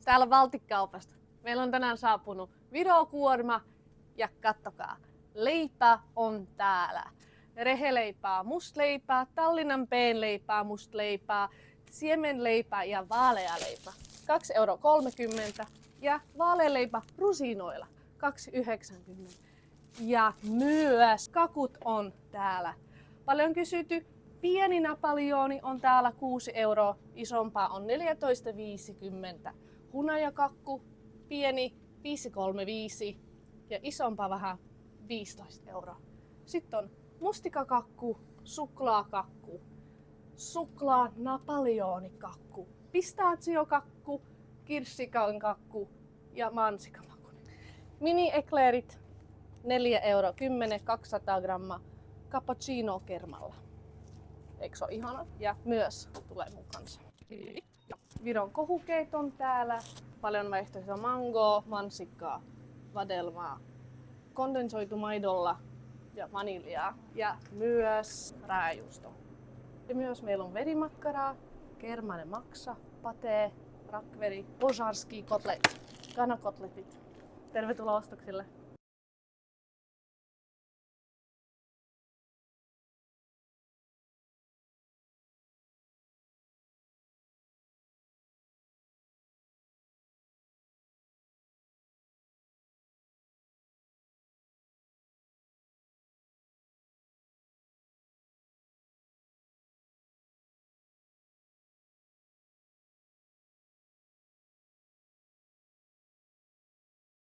Täällä Baltic-kaupasta. Meillä on tänään saapunut Viro-kuorma ja kattokaa, leipä on täällä. Reheleipää, mustleipää, Tallinnan peenleipää, mustleipää, siemenleipää ja vaalealeipä. 2,30 € ja vaalealeipä rusinoilla 2,90 €. Ja myös kakut on täällä. Paljon kysytty. Pieni napoleoni on täällä 6 €, isompaa on 14,50 €. Hunajakakku, pieni 5,35 € ja isompaa vähän 15 €. Sitten on mustikakakku, suklaakakku, suklaa napoleonikakku, pistachiokakku, kirsikan kakku ja mansikanmakku. Mini-ekleerit 4,10 €, 200 grammaa cappuccino kermalla. Eikö se ole ihana? Ja myös tulee mukansa. Viron kohukeet on täällä. Paljon vaihtoehtoja: mangoa, mansikkaa, vadelmaa, kondensoitu maidolla ja vaniljaa ja myös rääjuusto. Ja myös meillä on verimakkaraa, kermanen maksa, patee, rakveri, požarski kotlet, kanakotletit. Tervetuloa ostoksille!